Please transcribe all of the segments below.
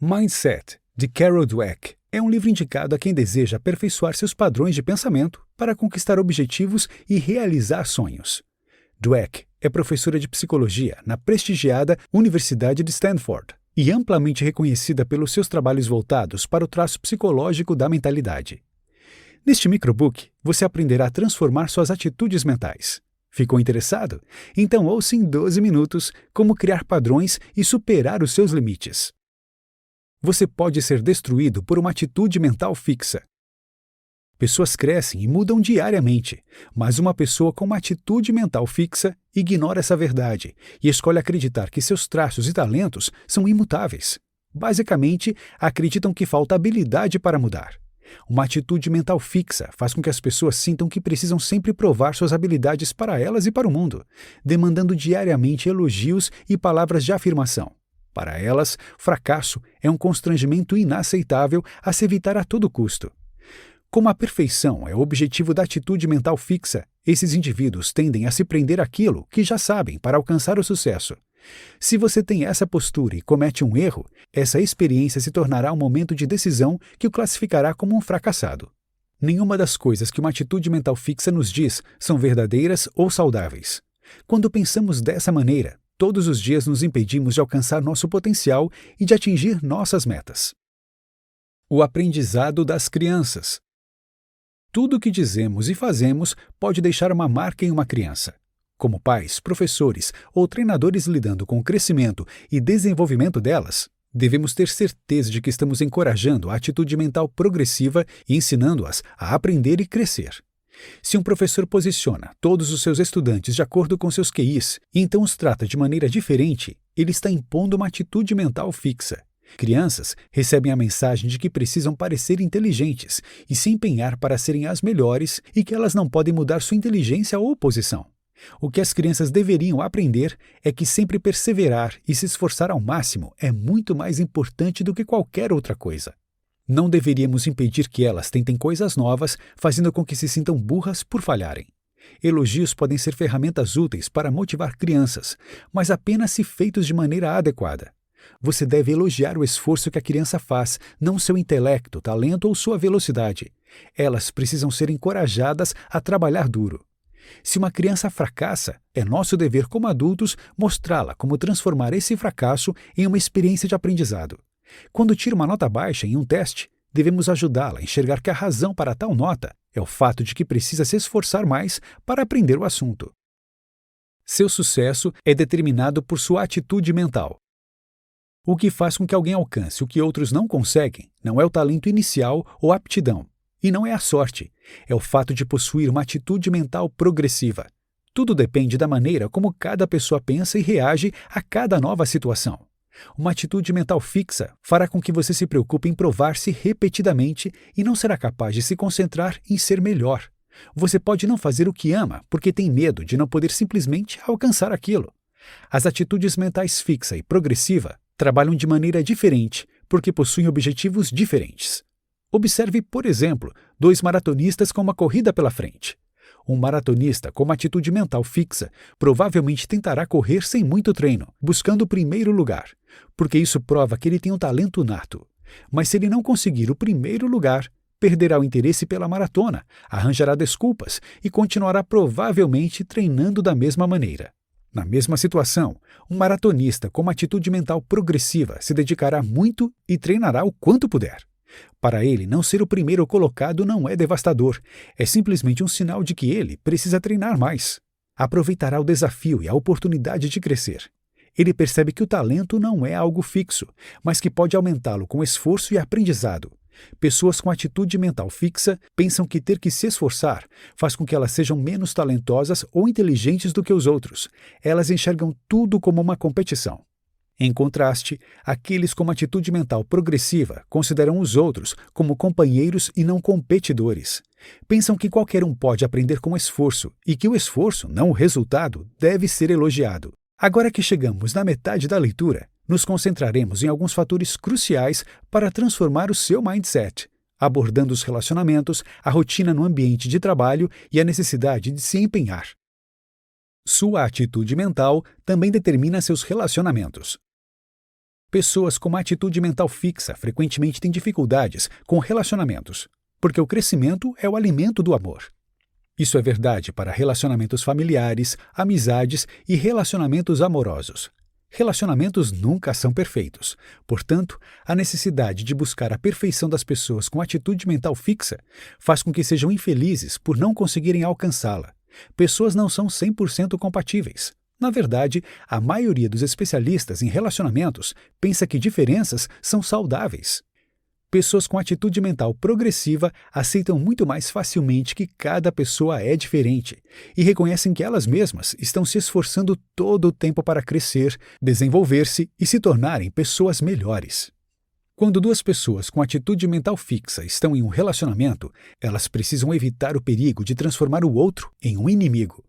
Mindset, de Carol Dweck, é um livro indicado a quem deseja aperfeiçoar seus padrões de pensamento para conquistar objetivos e realizar sonhos. Dweck é professora de psicologia na prestigiada Universidade de Stanford e amplamente reconhecida pelos seus trabalhos voltados para o traço psicológico da mentalidade. Neste microbook, você aprenderá a transformar suas atitudes mentais. Ficou interessado? Então ouça em 12 minutos como criar padrões e superar os seus limites. Você pode ser destruído por uma atitude mental fixa. Pessoas crescem e mudam diariamente, mas uma pessoa com uma atitude mental fixa ignora essa verdade e escolhe acreditar que seus traços e talentos são imutáveis. Basicamente, acreditam que falta habilidade para mudar. Uma atitude mental fixa faz com que as pessoas sintam que precisam sempre provar suas habilidades para elas e para o mundo, demandando diariamente elogios e palavras de afirmação. Para elas, fracasso é um constrangimento inaceitável a se evitar a todo custo. Como a perfeição é o objetivo da atitude mental fixa, esses indivíduos tendem a se prender àquilo que já sabem para alcançar o sucesso. Se você tem essa postura e comete um erro, essa experiência se tornará um momento de decisão que o classificará como um fracassado. Nenhuma das coisas que uma atitude mental fixa nos diz são verdadeiras ou saudáveis. Quando pensamos dessa maneira, todos os dias nos impedimos de alcançar nosso potencial e de atingir nossas metas. O aprendizado das crianças. Tudo o que dizemos e fazemos pode deixar uma marca em uma criança. Como pais, professores ou treinadores lidando com o crescimento e desenvolvimento delas, devemos ter certeza de que estamos encorajando a atitude mental progressiva e ensinando-as a aprender e crescer. Se um professor posiciona todos os seus estudantes de acordo com seus QIs e então os trata de maneira diferente, ele está impondo uma atitude mental fixa. Crianças recebem a mensagem de que precisam parecer inteligentes e se empenhar para serem as melhores e que elas não podem mudar sua inteligência ou posição. O que as crianças deveriam aprender é que sempre perseverar e se esforçar ao máximo é muito mais importante do que qualquer outra coisa. Não deveríamos impedir que elas tentem coisas novas, fazendo com que se sintam burras por falharem. Elogios podem ser ferramentas úteis para motivar crianças, mas apenas se feitos de maneira adequada. Você deve elogiar o esforço que a criança faz, não seu intelecto, talento ou sua velocidade. Elas precisam ser encorajadas a trabalhar duro. Se uma criança fracassa, é nosso dever como adultos mostrá-la como transformar esse fracasso em uma experiência de aprendizado. Quando tira uma nota baixa em um teste, devemos ajudá-la a enxergar que a razão para tal nota é o fato de que precisa se esforçar mais para aprender o assunto. Seu sucesso é determinado por sua atitude mental. O que faz com que alguém alcance o que outros não conseguem não é o talento inicial ou aptidão. E não é a sorte, é o fato de possuir uma atitude mental progressiva. Tudo depende da maneira como cada pessoa pensa e reage a cada nova situação. Uma atitude mental fixa fará com que você se preocupe em provar-se repetidamente e não será capaz de se concentrar em ser melhor. Você pode não fazer o que ama porque tem medo de não poder simplesmente alcançar aquilo. As atitudes mentais fixa e progressiva trabalham de maneira diferente porque possuem objetivos diferentes. Observe, por exemplo, 2 maratonistas com uma corrida pela frente. Um maratonista com uma atitude mental fixa provavelmente tentará correr sem muito treino, buscando o primeiro lugar, porque isso prova que ele tem um talento nato. Mas se ele não conseguir o primeiro lugar, perderá o interesse pela maratona, arranjará desculpas e continuará provavelmente treinando da mesma maneira. Na mesma situação, um maratonista com uma atitude mental progressiva se dedicará muito e treinará o quanto puder. Para ele, não ser o primeiro colocado não é devastador, é simplesmente um sinal de que ele precisa treinar mais. Aproveitará o desafio e a oportunidade de crescer. Ele percebe que o talento não é algo fixo, mas que pode aumentá-lo com esforço e aprendizado. Pessoas com atitude mental fixa pensam que ter que se esforçar faz com que elas sejam menos talentosas ou inteligentes do que os outros. Elas enxergam tudo como uma competição. Em contraste, aqueles com uma atitude mental progressiva consideram os outros como companheiros e não competidores. Pensam que qualquer um pode aprender com esforço e que o esforço, não o resultado, deve ser elogiado. Agora que chegamos na metade da leitura, nos concentraremos em alguns fatores cruciais para transformar o seu mindset, abordando os relacionamentos, a rotina no ambiente de trabalho e a necessidade de se empenhar. Sua atitude mental também determina seus relacionamentos. Pessoas com uma atitude mental fixa frequentemente têm dificuldades com relacionamentos, porque o crescimento é o alimento do amor. Isso é verdade para relacionamentos familiares, amizades e relacionamentos amorosos. Relacionamentos nunca são perfeitos. Portanto, a necessidade de buscar a perfeição das pessoas com atitude mental fixa faz com que sejam infelizes por não conseguirem alcançá-la. Pessoas não são 100% compatíveis. Na verdade, a maioria dos especialistas em relacionamentos pensa que diferenças são saudáveis. Pessoas com atitude mental progressiva aceitam muito mais facilmente que cada pessoa é diferente e reconhecem que elas mesmas estão se esforçando todo o tempo para crescer, desenvolver-se e se tornarem pessoas melhores. Quando duas pessoas com atitude mental fixa estão em um relacionamento, elas precisam evitar o perigo de transformar o outro em um inimigo.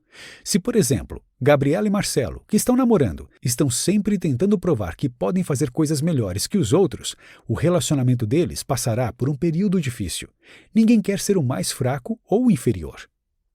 Se, por exemplo, Gabriela e Marcelo, que estão namorando, estão sempre tentando provar que podem fazer coisas melhores que os outros, o relacionamento deles passará por um período difícil. Ninguém quer ser o mais fraco ou o inferior.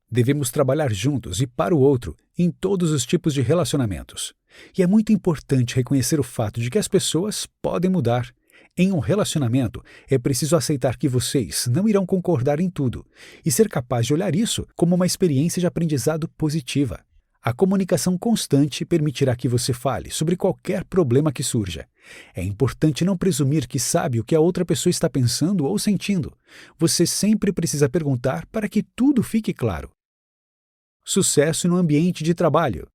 Devemos trabalhar juntos e para o outro em todos os tipos de relacionamentos. E é muito importante reconhecer o fato de que as pessoas podem mudar. Em um relacionamento, é preciso aceitar que vocês não irão concordar em tudo e ser capaz de olhar isso como uma experiência de aprendizado positiva. A comunicação constante permitirá que você fale sobre qualquer problema que surja. É importante não presumir que sabe o que a outra pessoa está pensando ou sentindo. Você sempre precisa perguntar para que tudo fique claro. Sucesso no ambiente de trabalho.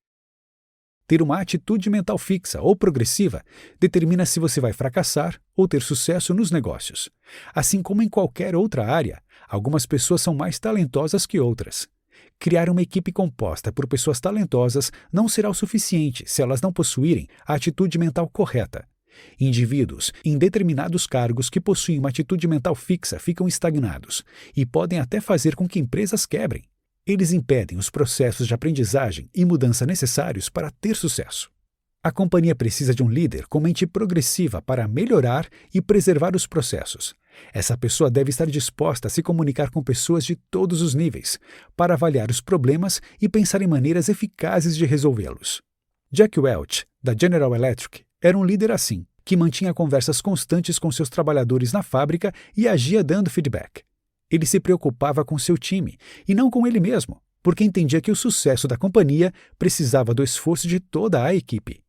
Ter uma atitude mental fixa ou progressiva determina se você vai fracassar ou ter sucesso nos negócios. Assim como em qualquer outra área, algumas pessoas são mais talentosas que outras. Criar uma equipe composta por pessoas talentosas não será o suficiente se elas não possuírem a atitude mental correta. Indivíduos em determinados cargos que possuem uma atitude mental fixa ficam estagnados e podem até fazer com que empresas quebrem. Eles impedem os processos de aprendizagem e mudança necessários para ter sucesso. A companhia precisa de um líder com mente progressiva para melhorar e preservar os processos. Essa pessoa deve estar disposta a se comunicar com pessoas de todos os níveis, para avaliar os problemas e pensar em maneiras eficazes de resolvê-los. Jack Welch, da General Electric, era um líder assim, que mantinha conversas constantes com seus trabalhadores na fábrica e agia dando feedback. Ele se preocupava com seu time e não com ele mesmo, porque entendia que o sucesso da companhia precisava do esforço de toda a equipe.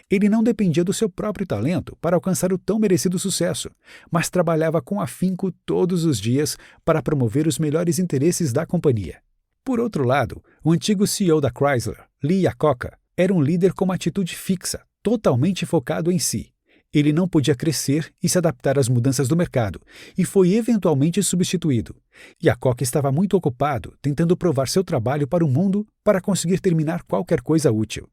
Ele não dependia do seu próprio talento para alcançar o tão merecido sucesso, mas trabalhava com afinco todos os dias para promover os melhores interesses da companhia. Por outro lado, o antigo CEO da Chrysler, Lee Iacocca, era um líder com uma atitude fixa, totalmente focado em si. Ele não podia crescer e se adaptar às mudanças do mercado, e foi eventualmente substituído. Iacocca estava muito ocupado tentando provar seu trabalho para o mundo para conseguir terminar qualquer coisa útil.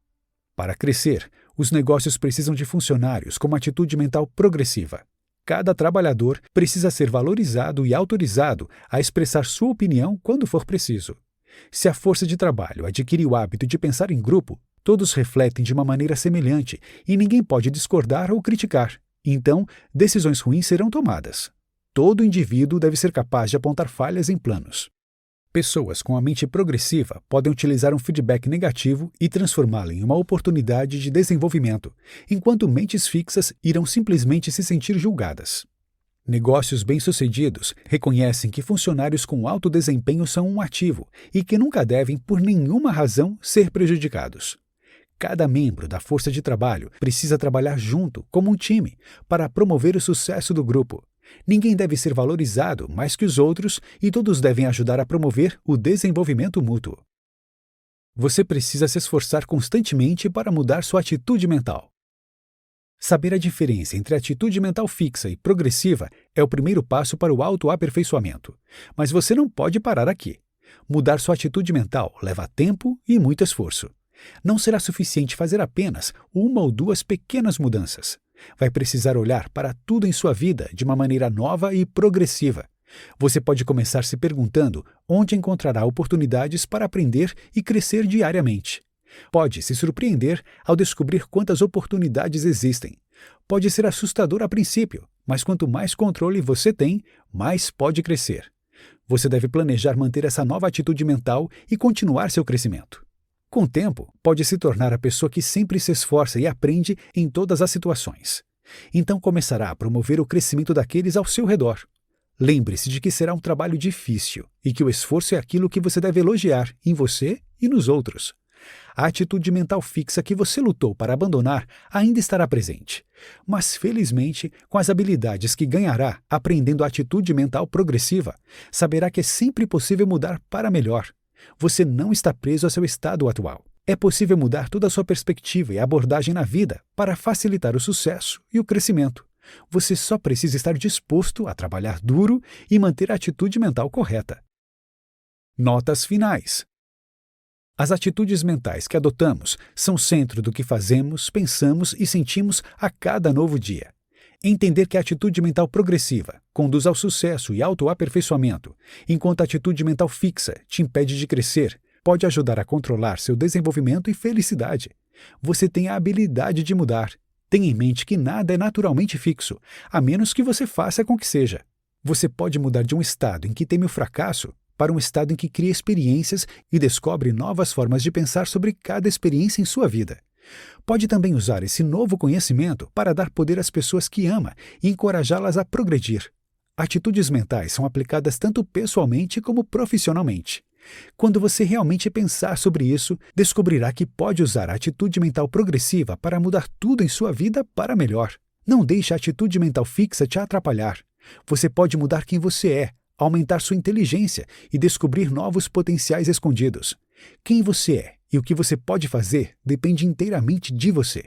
Para crescer, os negócios precisam de funcionários com uma atitude mental progressiva. Cada trabalhador precisa ser valorizado e autorizado a expressar sua opinião quando for preciso. Se a força de trabalho adquire o hábito de pensar em grupo, todos refletem de uma maneira semelhante e ninguém pode discordar ou criticar. Então, decisões ruins serão tomadas. Todo indivíduo deve ser capaz de apontar falhas em planos. Pessoas com a mente progressiva podem utilizar um feedback negativo e transformá-lo em uma oportunidade de desenvolvimento, enquanto mentes fixas irão simplesmente se sentir julgadas. Negócios bem-sucedidos reconhecem que funcionários com alto desempenho são um ativo e que nunca devem, por nenhuma razão, ser prejudicados. Cada membro da força de trabalho precisa trabalhar junto, como um time, para promover o sucesso do grupo. Ninguém deve ser valorizado mais que os outros e todos devem ajudar a promover o desenvolvimento mútuo. Você precisa se esforçar constantemente para mudar sua atitude mental. Saber a diferença entre atitude mental fixa e progressiva é o primeiro passo para o autoaperfeiçoamento. Mas você não pode parar aqui. Mudar sua atitude mental leva tempo e muito esforço. Não será suficiente fazer apenas uma ou duas pequenas mudanças. Vai precisar olhar para tudo em sua vida de uma maneira nova e progressiva. Você pode começar se perguntando onde encontrará oportunidades para aprender e crescer diariamente. Pode se surpreender ao descobrir quantas oportunidades existem. Pode ser assustador a princípio, mas quanto mais controle você tem, mais pode crescer. Você deve planejar manter essa nova atitude mental e continuar seu crescimento. Com o tempo, pode se tornar a pessoa que sempre se esforça e aprende em todas as situações. Então começará a promover o crescimento daqueles ao seu redor. Lembre-se de que será um trabalho difícil e que o esforço é aquilo que você deve elogiar em você e nos outros. A atitude mental fixa que você lutou para abandonar ainda estará presente, mas felizmente, com as habilidades que ganhará aprendendo a atitude mental progressiva, saberá que é sempre possível mudar para melhor. Você não está preso ao seu estado atual. É possível mudar toda a sua perspectiva e abordagem na vida para facilitar o sucesso e o crescimento. Você só precisa estar disposto a trabalhar duro e manter a atitude mental correta. Notas finais. As atitudes mentais que adotamos são o centro do que fazemos, pensamos e sentimos a cada novo dia. Entender que a atitude mental progressiva conduz ao sucesso e autoaperfeiçoamento, enquanto a atitude mental fixa te impede de crescer, pode ajudar a controlar seu desenvolvimento e felicidade. Você tem a habilidade de mudar. Tenha em mente que nada é naturalmente fixo, a menos que você faça com que seja. Você pode mudar de um estado em que teme o fracasso para um estado em que cria experiências e descobre novas formas de pensar sobre cada experiência em sua vida. Pode também usar esse novo conhecimento para dar poder às pessoas que ama e encorajá-las a progredir. Atitudes mentais são aplicadas tanto pessoalmente como profissionalmente. Quando você realmente pensar sobre isso, descobrirá que pode usar a atitude mental progressiva para mudar tudo em sua vida para melhor. Não deixe a atitude mental fixa te atrapalhar. Você pode mudar quem você é, aumentar sua inteligência e descobrir novos potenciais escondidos. Quem você é e o que você pode fazer depende inteiramente de você.